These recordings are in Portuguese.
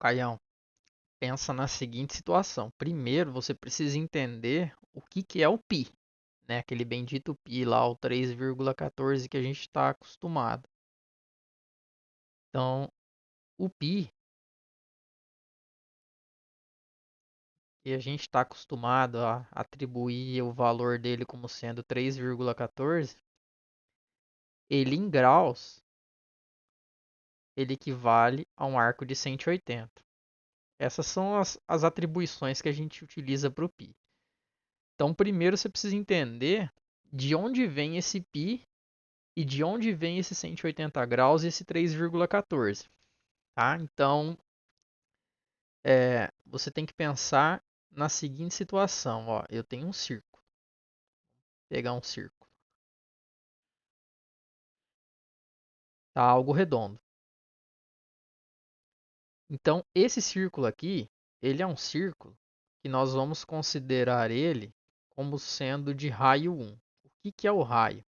Caião, pensa na seguinte situação. Primeiro, você precisa entender o que é o pi, né? Aquele bendito pi lá, o 3,14 que a gente está acostumado. Então, o pi, que a gente está acostumado a atribuir o valor dele como sendo 3,14, ele em graus, ele equivale a um arco de 180. Essas são as atribuições que a gente utiliza para o pi. Então, primeiro você precisa entender de onde vem esse π e de onde vem esse 180 graus e esse 3,14. Tá? Então, você tem que pensar na seguinte situação. Ó, eu tenho um círculo. Vou pegar um círculo. Tá? Algo redondo. Então, esse círculo aqui, ele é um círculo que nós vamos considerar ele como sendo de raio 1. O que é o raio?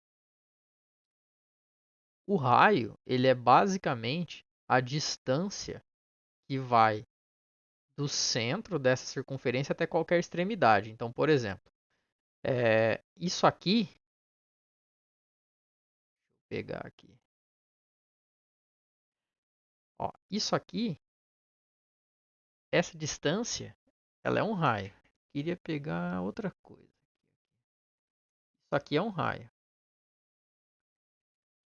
O raio, ele é basicamente a distância que vai do centro dessa circunferência até qualquer extremidade. Então, por exemplo, isso aqui, vou pegar aqui, ó, isso aqui, essa distância, ela é um raio. Queria pegar outra coisa. Isso aqui é um raio.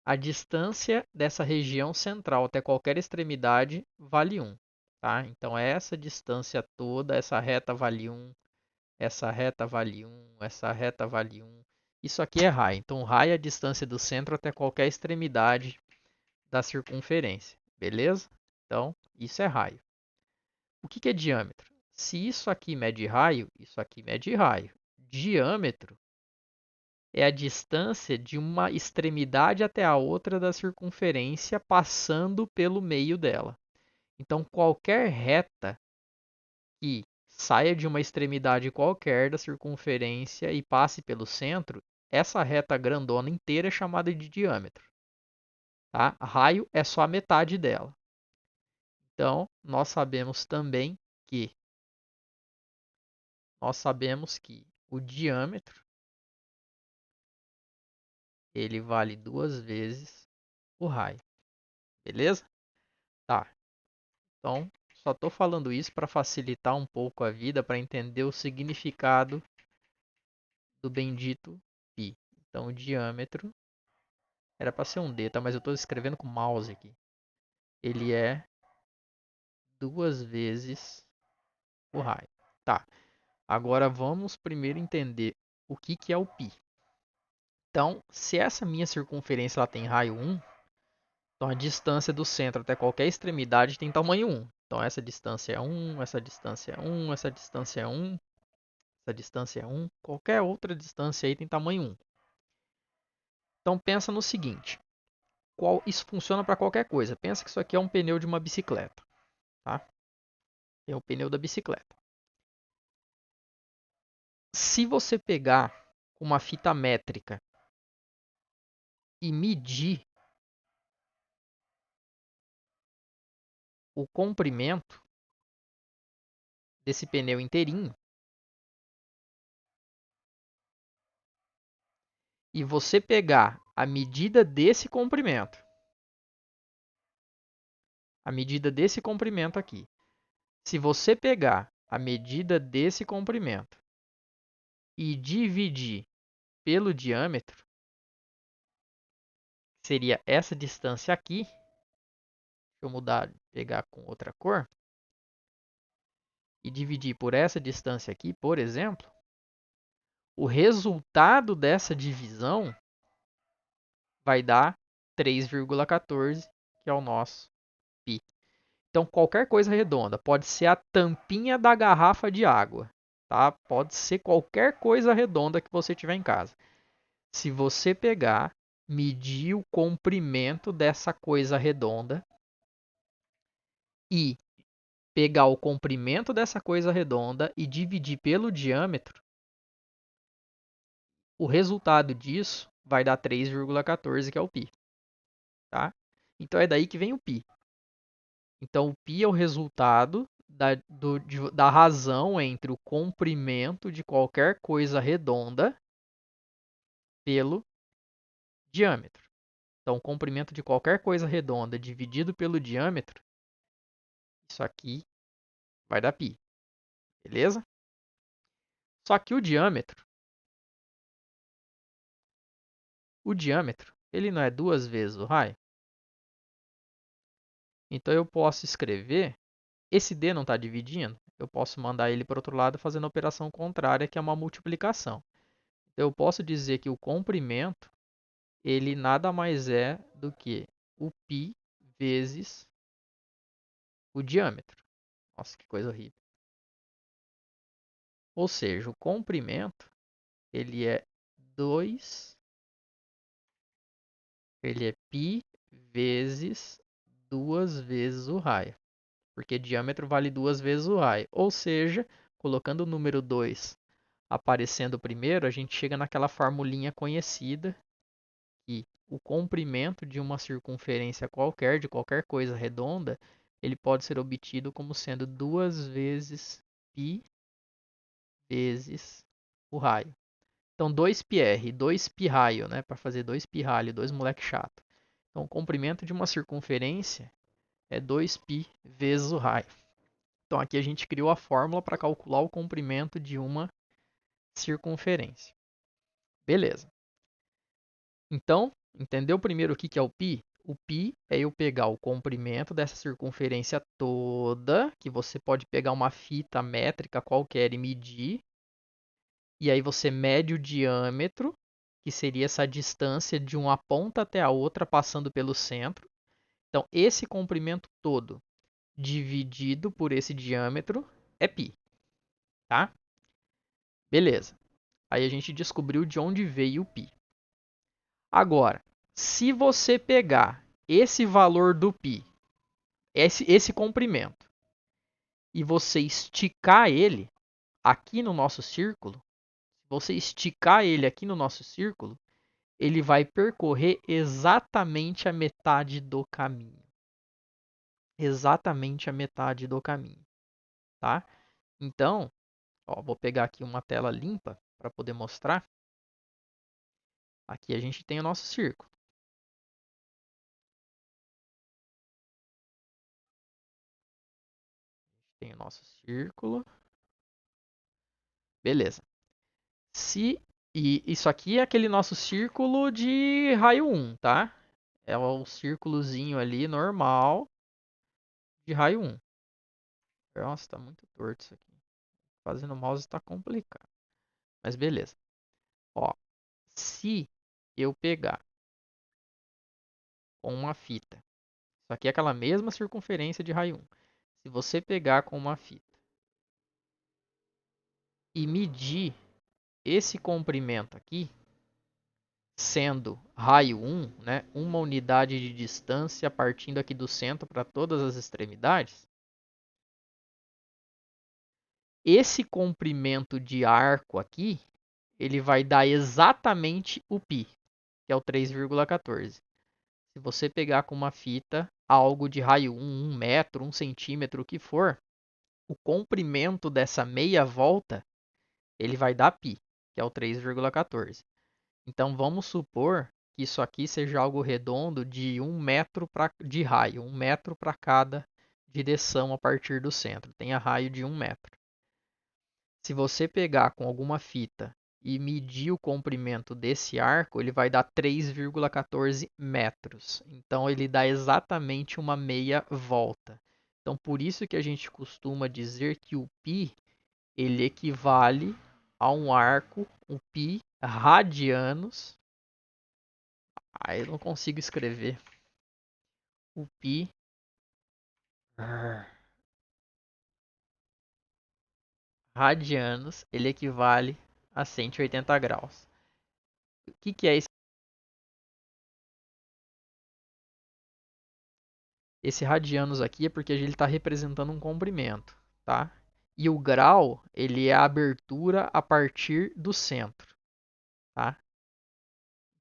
A distância dessa região central até qualquer extremidade vale 1. Tá? Então, essa distância toda, essa reta vale 1, essa reta vale 1, essa reta vale 1. Isso aqui é raio. Então, raio é a distância do centro até qualquer extremidade da circunferência. Beleza? Então, isso é raio. O que é diâmetro? Se isso aqui mede raio, isso aqui mede raio. Diâmetro é a distância de uma extremidade até a outra da circunferência passando pelo meio dela. Então, qualquer reta que saia de uma extremidade qualquer da circunferência e passe pelo centro, essa reta grandona inteira é chamada de diâmetro. Tá? Raio é só a metade dela. Então, que nós sabemos que o diâmetro ele vale duas vezes o raio. Beleza? Tá. Então, só estou falando isso para facilitar um pouco a vida, para entender o significado do bendito π. Então, o diâmetro era para ser um d, tá? Mas eu estou escrevendo com mouse aqui. Ele é duas vezes o raio. Tá. Agora vamos primeiro entender o que é o π. Então, se essa minha circunferência ela tem raio 1, então a distância do centro até qualquer extremidade tem tamanho 1. Então essa distância é 1, essa distância é 1, essa distância é 1, essa distância é 1, qualquer outra distância aí tem tamanho 1. Então pensa no seguinte, isso funciona para qualquer coisa. Pensa que isso aqui é um pneu de uma bicicleta, tá? É o pneu da bicicleta. Se você pegar uma fita métrica e medir o comprimento desse pneu inteirinho, e você pegar a medida desse comprimento aqui, se você pegar a medida desse comprimento e dividir pelo diâmetro, seria essa distância aqui. Deixa eu mudar, pegar com outra cor. E dividir por essa distância aqui, por exemplo, o resultado dessa divisão vai dar 3,14, que é o nosso π. Então, qualquer coisa redonda, pode ser a tampinha da garrafa de água, tá? Pode ser qualquer coisa redonda que você tiver em casa. Se você pegar, medir o comprimento dessa coisa redonda e pegar o comprimento dessa coisa redonda e dividir pelo diâmetro, o resultado disso vai dar 3,14, que é o π. Tá? Então é daí que vem o π. Então, o π é o resultado da razão entre o comprimento de qualquer coisa redonda pelo diâmetro. Então, o comprimento de qualquer coisa redonda dividido pelo diâmetro, isso aqui vai dar π, beleza? Só que o diâmetro, ele não é duas vezes o raio. Então, eu posso escrever, esse d não está dividindo, eu posso mandar ele para o outro lado fazendo a operação contrária, que é uma multiplicação. Então, eu posso dizer que o comprimento, ele nada mais é do que o π vezes o diâmetro. Nossa, que coisa horrível. Ou seja, o comprimento, ele é 2, ele é π vezes duas vezes o raio. Porque diâmetro vale duas vezes o raio. Ou seja, colocando o número 2 aparecendo primeiro, a gente chega naquela formulinha conhecida que o comprimento de uma circunferência qualquer, de qualquer coisa redonda, ele pode ser obtido como sendo duas vezes π vezes o raio. Então, 2πr, 2π raio, né, para fazer 2π raio, dois moleque chato. Então, o comprimento de uma circunferência é 2π vezes o raio. Então, aqui a gente criou a fórmula para calcular o comprimento de uma circunferência. Beleza. Então, entendeu primeiro o que é o π? O π é eu pegar o comprimento dessa circunferência toda, que você pode pegar uma fita métrica qualquer e medir, e aí você mede o diâmetro, que seria essa distância de uma ponta até a outra passando pelo centro. Então, esse comprimento todo dividido por esse diâmetro é π, tá? Beleza. Aí a gente descobriu de onde veio o π. Agora, se você pegar esse valor do π, esse comprimento, e você esticar ele aqui no nosso círculo, se você esticar ele aqui no nosso círculo, ele vai percorrer exatamente a metade do caminho. Exatamente a metade do caminho, tá? Então, ó, vou pegar aqui uma tela limpa para poder mostrar. Aqui a gente tem o nosso círculo. Tem o nosso círculo. Beleza. E isso aqui é aquele nosso círculo de raio 1, tá? É o círculozinho ali normal de raio 1. Nossa, tá muito torto isso aqui. Fazendo mouse tá complicado. Mas beleza. Ó, se eu pegar com uma fita, isso aqui é aquela mesma circunferência de raio 1. Se você pegar com uma fita e medir esse comprimento aqui, sendo raio 1, né, uma unidade de distância partindo aqui do centro para todas as extremidades, esse comprimento de arco aqui, ele vai dar exatamente o π, que é o 3,14. Se você pegar com uma fita algo de raio 1, 1 metro, 1 centímetro, o que for, o comprimento dessa meia volta, ele vai dar π, que é o 3,14. Então, vamos supor que isso aqui seja algo redondo de 1 metro de raio, 1 metro para cada direção a partir do centro. Tenha raio de 1 metro. Se você pegar com alguma fita e medir o comprimento desse arco, ele vai dar 3,14 metros. Então, ele dá exatamente uma meia volta. Então, por isso que a gente costuma dizer que o π ele equivale a um arco, o π radianos. Aí eu não consigo escrever. O π radianos, ele equivale a 180 graus. O que é esse radianos aqui? É porque ele está representando um comprimento, tá? E o grau, ele é a abertura a partir do centro, tá?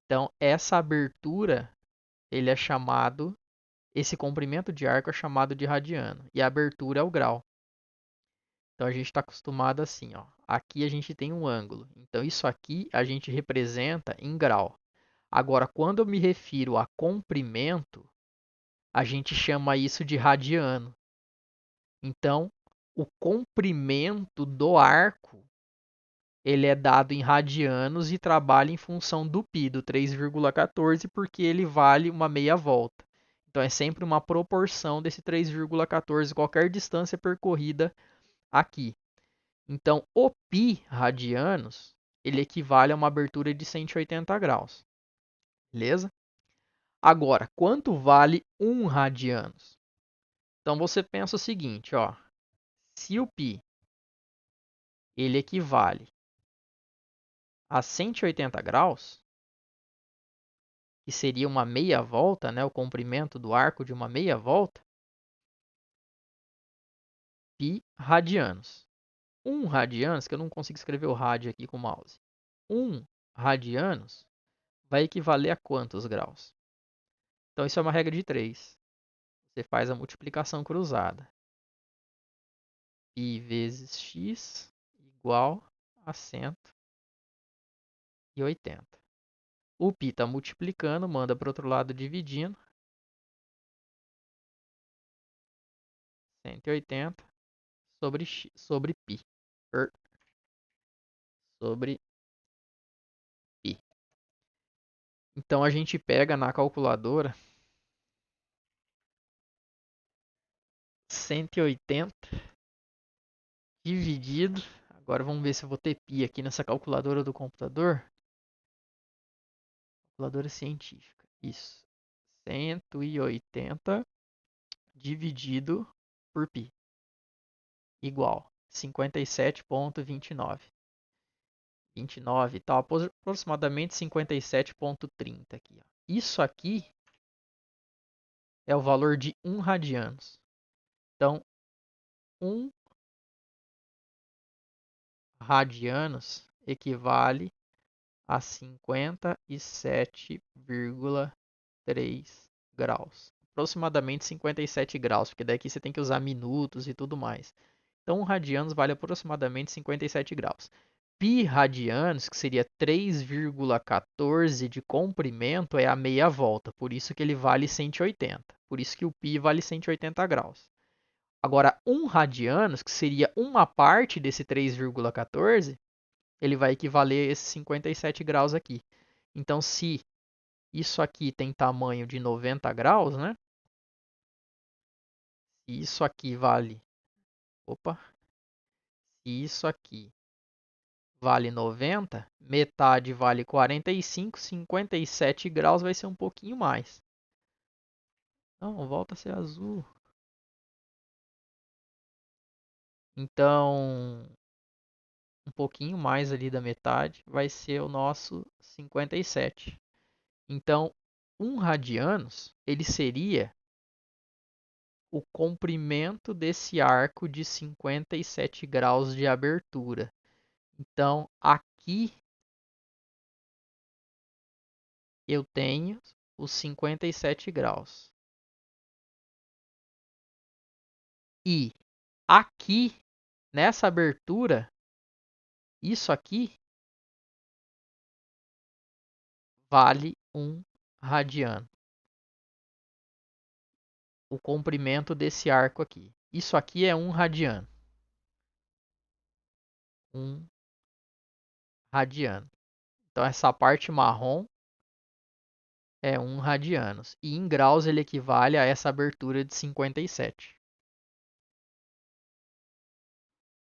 Então, essa abertura, ele é chamado Esse comprimento de arco é chamado de radiano e a abertura é o grau. Então a gente está acostumado assim, ó. Aqui a gente tem um ângulo. Então isso aqui a gente representa em grau. Agora, quando eu me refiro a comprimento, a gente chama isso de radiano. Então, o comprimento do arco ele é dado em radianos e trabalha em função do π, do 3,14, porque ele vale uma meia volta. Então é sempre uma proporção desse 3,14 qualquer distância percorrida aqui. Então o π radianos ele equivale a uma abertura de 180 graus. Beleza? Agora, quanto vale 1 radianos? Então você pensa o seguinte, ó, se o π ele equivale a 180 graus, que seria uma meia volta, né, o comprimento do arco de uma meia volta, π radianos. 1 radianos, que eu não consigo escrever o rádio aqui com o mouse. 1 radianos vai equivaler a quantos graus? Então isso é uma regra de 3. Você faz a multiplicação cruzada. π vezes x igual a 180. O π está multiplicando, manda para o outro lado dividindo. 180 sobre π. Sobre π. Então a gente pega na calculadora 180 dividido. Agora vamos ver se eu vou ter π aqui nessa calculadora do computador. Calculadora científica. Isso. 180 dividido por π igual 57,29. 29 está aproximadamente 57,30 aqui. Ó. Isso aqui é o valor de 1 radianos. Então, 1 radianos equivale a 57,3 graus. Aproximadamente 57 graus, porque daqui você tem que usar minutos e tudo mais. Então, 1 radianos vale aproximadamente 57 graus. Π radianos, que seria 3,14 de comprimento, é a meia volta. Por isso que ele vale 180. Por isso que o π vale 180 graus. Agora, 1 radianos, que seria uma parte desse 3,14, ele vai equivaler a esses 57 graus aqui. Então, se isso aqui tem tamanho de 90 graus, né? Se isso aqui vale... Opa! Se isso aqui vale 90, metade vale 45, 57 graus vai ser um pouquinho mais. Não, volta a ser azul. Então, um pouquinho mais ali da metade vai ser o nosso 57. Então, 1 radianos, ele seria o comprimento desse arco de 57 graus de abertura. Então, aqui eu tenho os 57 graus. E aqui, nessa abertura, isso aqui vale 1 radiano. O comprimento desse arco aqui. Isso aqui é 1 radiano. 1 radiano. Então, essa parte marrom é 1 radianos. E em graus ele equivale a essa abertura de 57.